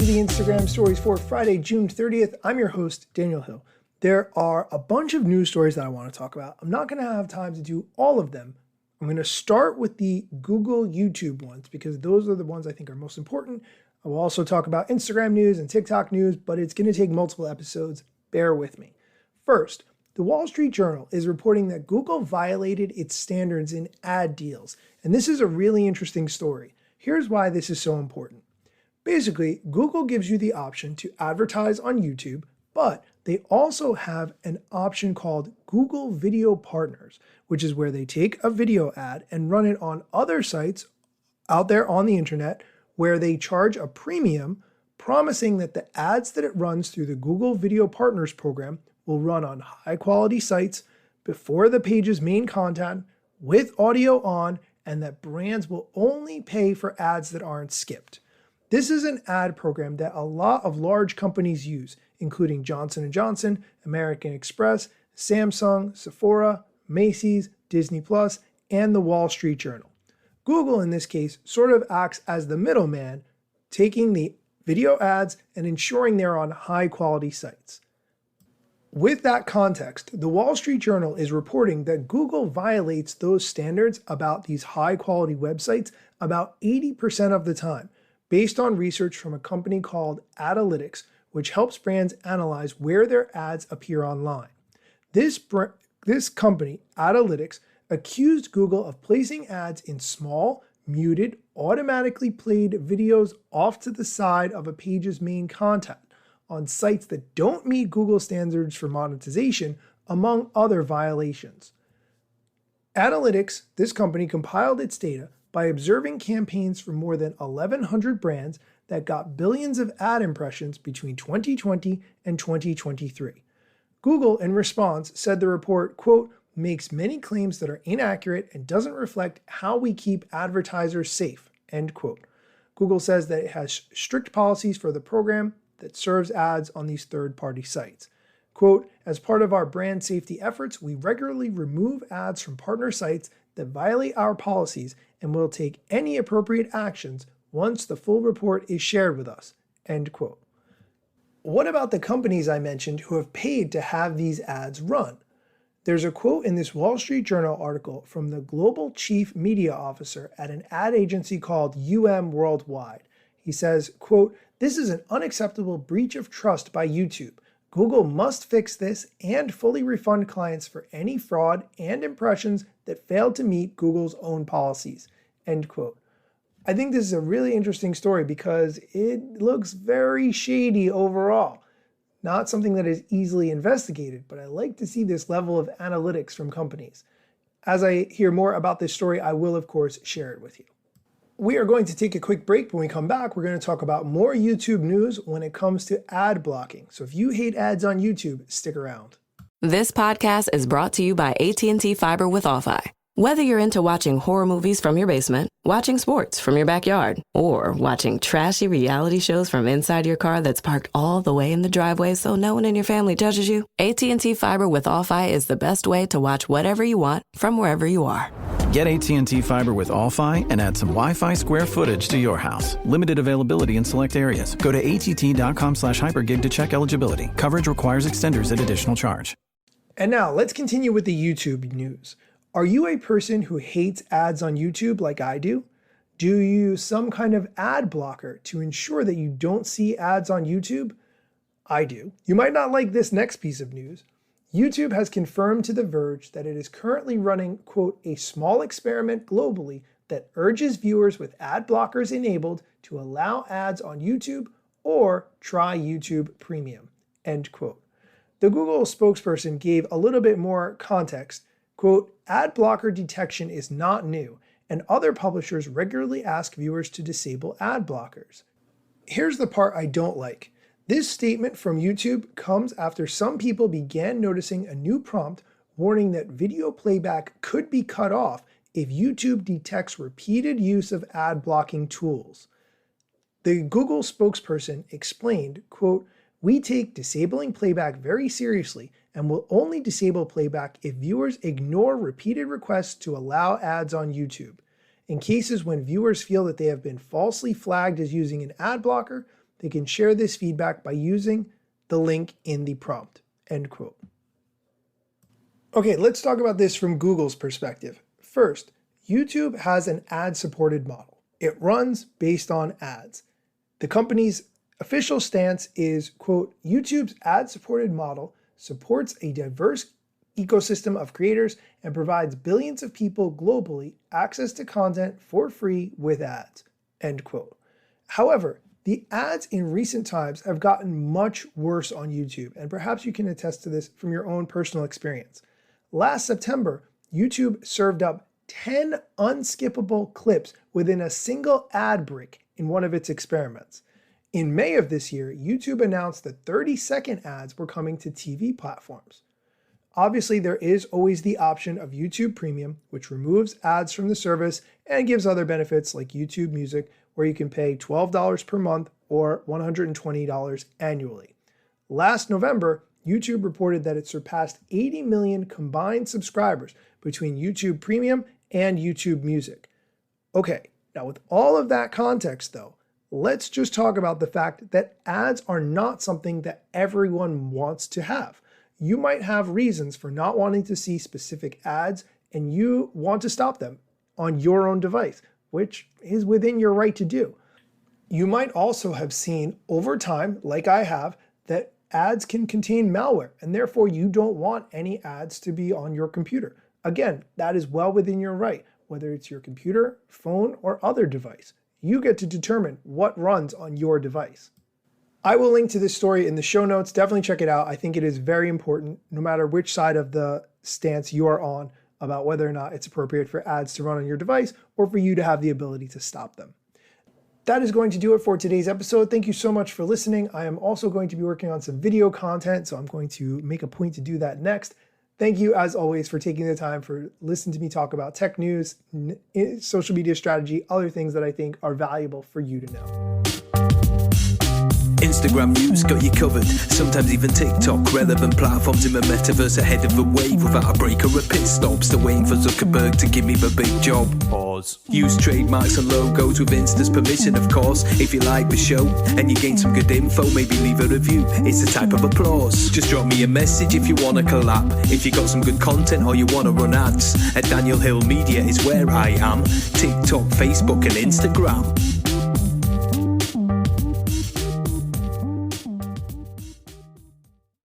the Instagram stories for Friday, June 30th. I'm your host, Daniel Hill. There are a bunch of news stories that I want to talk about. I'm not going to have time to do all of them. I'm going to start with the Google YouTube ones because those are the ones I think are most important. I will also talk about Instagram news and TikTok news, but it's going to take multiple episodes. Bear with me. First, the Wall Street Journal is reporting that Google violated its standards in ad deals. And this is a really interesting story. Here's why this is so important. Basically, Google gives you the option to advertise on YouTube, but they also have an option called Google Video Partners, which is where they take a video ad and run it on other sites out there on the internet where they charge a premium, promising that the ads that it runs through the Google Video Partners program will run on high-quality sites before the page's main content with audio on, and that brands will only pay for ads that aren't skipped. This is an ad program that a lot of large companies use, including Johnson & Johnson, American Express, Samsung, Sephora, Macy's, Disney Plus, and the Wall Street Journal. Google, in this case, sort of acts as the middleman, taking the video ads and ensuring they're on high-quality sites. With that context, the Wall Street Journal is reporting that Google violates those standards about these high-quality websites about 80% of the time, based on research from a company called Analytics, which helps brands analyze where their ads appear online. This company, Analytics, accused Google of placing ads in small, muted, automatically played videos off to the side of a page's main content on sites that don't meet Google standards for monetization, among other violations. Analytics, this company, compiled its data by observing campaigns from more than 1,100 brands that got billions of ad impressions between 2020 and 2023. Google, in response, said the report, quote, makes many claims that are inaccurate and doesn't reflect how we keep advertisers safe, end quote. Google says that it has strict policies for the program that serves ads on these third-party sites. Quote, as part of our brand safety efforts, we regularly remove ads from partner sites that violate our policies and will take any appropriate actions once the full report is shared with us, end quote. What about the companies I mentioned who have paid to have these ads run? There's a quote in this Wall Street Journal article from the global chief media officer at an ad agency called Worldwide. He says, quote, this is an unacceptable breach of trust by YouTube. Google must fix this and fully refund clients for any fraud and impressions that failed to meet Google's own policies, end quote. I think this is a really interesting story because it looks very shady overall. Not something that is easily investigated, but I like to see this level of analytics from companies. As I hear more about this story, I will, of course, share it with you. We are going to take a quick break. When we come back, we're going to talk about more YouTube news when it comes to ad blocking. So if you hate ads on YouTube, stick around. This podcast is brought to you by AT&T Fiber with Wi-Fi. Whether you're into watching horror movies from your basement, watching sports from your backyard, or watching trashy reality shows from inside your car that's parked all the way in the driveway so no one in your family judges you, AT&T Fiber with Wi-Fi is the best way to watch whatever you want from wherever you are. Get AT&T Fiber with Wi-Fi and add some Wi-Fi square footage to your house. Limited availability in select areas. Go to att.com/hypergig to check eligibility. Coverage requires extenders at additional charge. And now let's continue with the YouTube news. Are you a person who hates ads on YouTube like I do? Do you use some kind of ad blocker to ensure that you don't see ads on YouTube? I do. You might not like this next piece of news. YouTube has confirmed to The Verge that it is currently running, quote, a small experiment globally that urges viewers with ad blockers enabled to allow ads on YouTube or try YouTube Premium, end quote. The Google spokesperson gave a little bit more context. Quote, ad blocker detection is not new, and other publishers regularly ask viewers to disable ad blockers. Here's the part I don't like. This statement from YouTube comes after some people began noticing a new prompt warning that video playback could be cut off if YouTube detects repeated use of ad blocking tools. The Google spokesperson explained, quote, we take disabling playback very seriously and will only disable playback if viewers ignore repeated requests to allow ads on YouTube. In cases when viewers feel that they have been falsely flagged as using an ad blocker, They can share this feedback by using the link in the prompt, end quote. Okay, let's talk about this from Google's perspective. First, YouTube has an ad-supported model. It runs based on ads. The company's official stance is, quote, YouTube's ad-supported model supports a diverse ecosystem of creators and provides billions of people globally access to content for free with ads, end quote. However, the ads in recent times have gotten much worse on YouTube, and perhaps you can attest to this from your own personal experience. Last September, YouTube served up 10 unskippable clips within a single ad break in one of its experiments. In May of this year, YouTube announced that 30-second ads were coming to TV platforms. Obviously, there is always the option of YouTube Premium, which removes ads from the service and gives other benefits like YouTube Music, where you can pay $12 per month or $120 annually. Last November, YouTube reported that it surpassed 80 million combined subscribers between YouTube Premium and YouTube Music. Okay, now with all of that context though, let's just talk about the fact that ads are not something that everyone wants to have. You might have reasons for not wanting to see specific ads and you want to stop them on your own device, which is within your right to do. You might also have seen over time, like I have, that ads can contain malware and therefore you don't want any ads to be on your computer. Again, that is well within your right, whether it's your computer, phone, or other device. You get to determine what runs on your device. I will link to this story in the show notes. Definitely check it out. I think it is very important, no matter which side of the stance you are on, about whether or not it's appropriate for ads to run on your device or for you to have the ability to stop them. That is going to do it for today's episode. Thank you so much for listening. I am also going to be working on some video content, so I'm going to make a point to do that next. Thank you, as always, for taking the time for listening to me talk about tech news, social media strategy, other things that I think are valuable for you to know. Instagram news got you covered, sometimes even TikTok. Relevant platforms in the metaverse ahead of the wave, without a break or a pit stop. Still waiting for Zuckerberg to give me the big job. Pause. Use trademarks and logos with Insta's permission, of course. If you like the show and you gain some good info, maybe leave a review. It's a type of applause. Just drop me a message if you want to collab. If you got some good content or you want to run ads, at Daniel Hill Media is where I am. TikTok, Facebook and Instagram.